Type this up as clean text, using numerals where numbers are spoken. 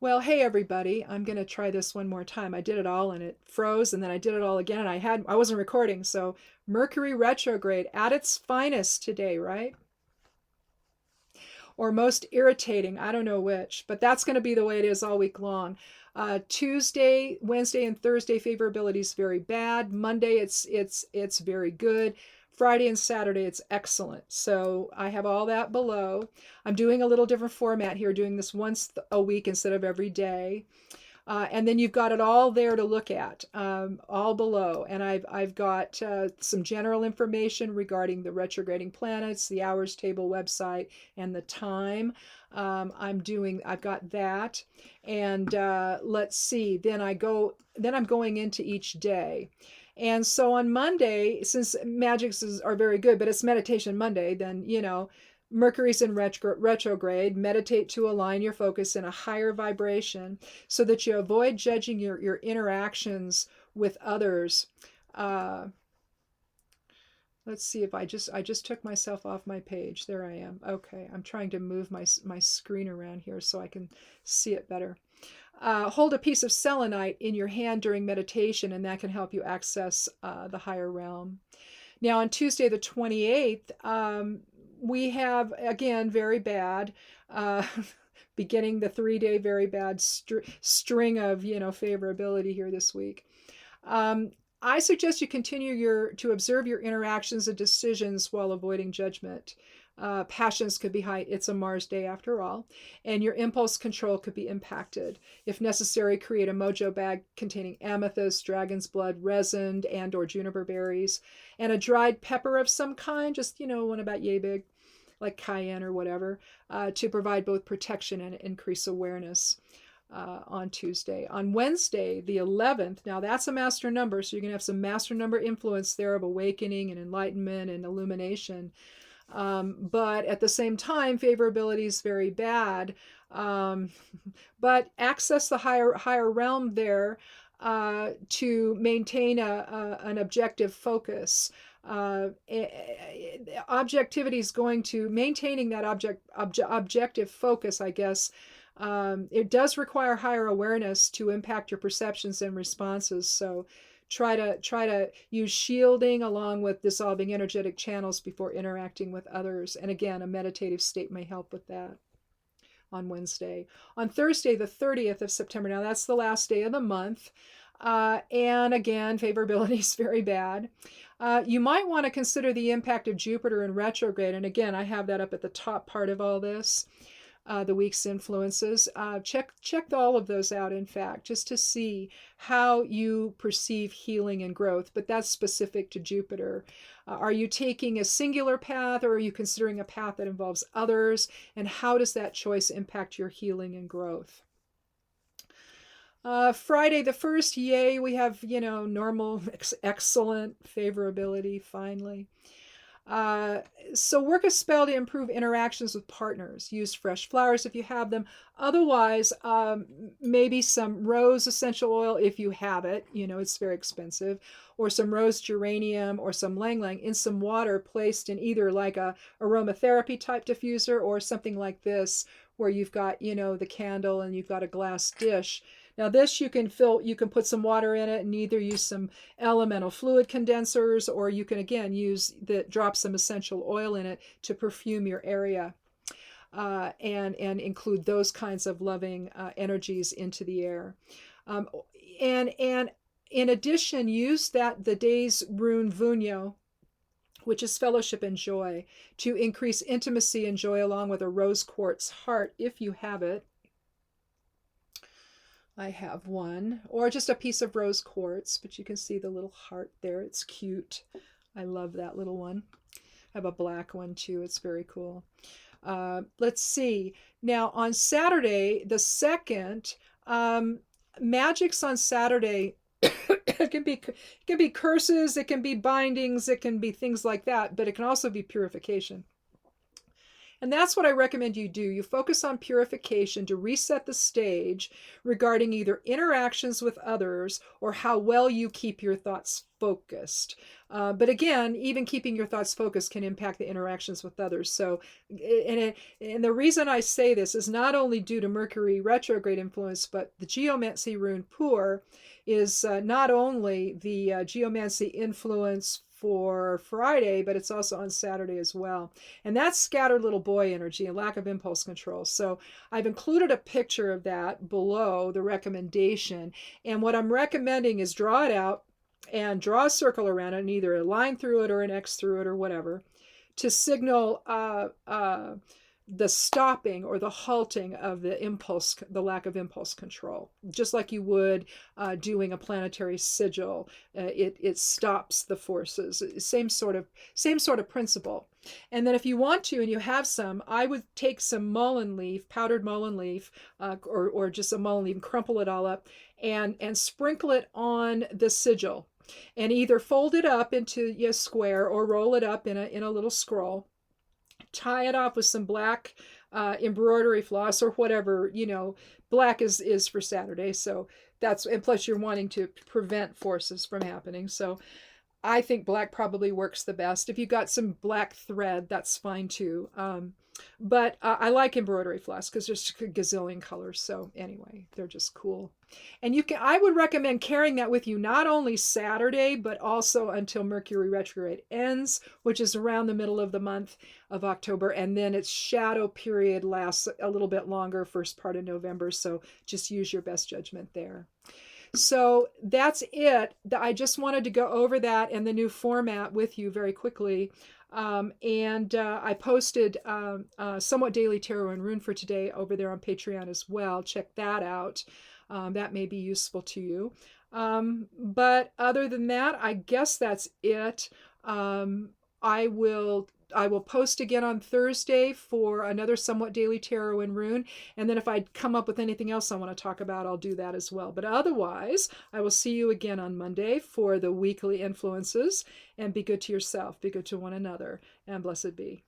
Well, hey everybody. I'm going to try this one more time. I did it all and it froze and then I did it all again and I wasn't recording. So, Mercury retrograde at its finest today, right? Or most irritating, I don't know which, but that's going to be the way it is all week long. Tuesday, Wednesday, and Thursday favorability is very bad. Monday, it's very good. Friday and Saturday, it's excellent. So I have all that below. I'm doing a little different format here, doing this once a week instead of every day. And then you've got it all there to look at, all below. And I've got some general information regarding the retrograding planets, the hours table website, and the time. I've got that. And let's see. Then I'm going into each day. And so on Monday, since magics are very good, but it's meditation Monday, then, Mercury's in retrograde. Meditate to align your focus in a higher vibration so that you avoid judging your interactions with others. Uh, let's see if I just took myself off my page. There I am. Okay, I'm trying to move my screen around here so I can see it better. Hold a piece of selenite in your hand during meditation, and that can help you access the higher realm. Now, on Tuesday, the 28th, we have, again, very bad, uh, beginning the 3-day very bad string of, favorability here this week. I suggest you continue to observe your interactions and decisions while avoiding judgment. Passions could be high. It's a Mars day after all. And your impulse control could be impacted. If necessary, create a mojo bag containing amethyst, dragon's blood, resin, and or juniper berries, and a dried pepper of some kind, just, one about yay big, like cayenne or whatever, to provide both protection and increase awareness. On Tuesday. On Wednesday, the 11th, now that's a master number, so you're going to have some master number influence there of awakening and enlightenment and illumination. But at the same time, favorability is very bad. But access the higher realm there to maintain an objective focus. Objectivity is going to maintaining that objective focus, I guess. It does require higher awareness to impact your perceptions and responses. So try to use shielding along with dissolving energetic channels before interacting with others. And again, a meditative state may help with that on Wednesday. On Thursday, the 30th of September, now that's the last day of the month. And again, favorability is very bad. You might want to consider the impact of Jupiter in retrograde. And again, I have that up at the top part of all this. The week's influences. Check all of those out, in fact, just to see how you perceive healing and growth, but that's specific to Jupiter. Are you taking a singular path, or are you considering a path that involves others, and how does that choice impact your healing and growth? Friday the 1st, yay, we have, normal, excellent favorability, finally. So work a spell to improve interactions with partners. Use fresh flowers if you have them. Otherwise, maybe some rose essential oil if you have it. It's very expensive. Or some rose geranium or some ylang ylang in some water placed in either like a aromatherapy type diffuser or something like this where you've got, the candle and you've got a glass dish. Now this you can put some water in it and either use some elemental fluid condensers, or you can again drop some essential oil in it to perfume your area, and include those kinds of loving energies into the air. And in addition, use the day's rune Vunyo, which is fellowship and joy, to increase intimacy and joy along with a rose quartz heart if you have it. I have one, or just a piece of rose quartz, but you can see the little heart there. It's cute. I love that little one. I have a black one too. It's very cool. Let's see. Now on Saturday, the 2nd, magics on Saturday, it can be curses, it can be bindings, it can be things like that, but it can also be purification. And that's what I recommend you do. You focus on purification to reset the stage regarding either interactions with others or how well you keep your thoughts focused. But again, even keeping your thoughts focused can impact the interactions with others. So, and the reason I say this is not only due to Mercury retrograde influence, but the geomancy rune Pur is not only the geomancy influence for Friday, but it's also on Saturday as well. And that's scattered little boy energy and lack of impulse control. So I've included a picture of that below the recommendation. And what I'm recommending is draw it out and draw a circle around it, and either a line through it or an X through it or whatever, to signal the stopping or the halting of the impulse, the lack of impulse control, just like you would doing a planetary sigil. It stops the forces. Same sort of principle. And then if you want to, and you have some, I would take some mullein leaf, powdered mullein leaf, or just a mullein leaf, and crumple it all up, and sprinkle it on the sigil, and either fold it up into a square or roll it up in a little scroll. Tie it off with some black embroidery floss or whatever, black is for Saturday. So and plus you're wanting to prevent forces from happening. So I think black probably works the best. If you got some black thread, that's fine too. But I like embroidery floss because there's a gazillion colors. So anyway, they're just cool. And I would recommend carrying that with you not only Saturday, but also until Mercury retrograde ends, which is around the middle of the month of October. And then its shadow period lasts a little bit longer, first part of November. So just use your best judgment there. So that's it. I just wanted to go over that and the new format with you very quickly. I posted Somewhat Daily Tarot and Rune for today over there on Patreon as well. Check that out. That may be useful to you. But other than that, I guess that's it. I will post again on Thursday for another Somewhat Daily Tarot and Rune. And then if I come up with anything else I want to talk about, I'll do that as well. But otherwise, I will see you again on Monday for the weekly influences. And be good to yourself, be good to one another, and blessed be.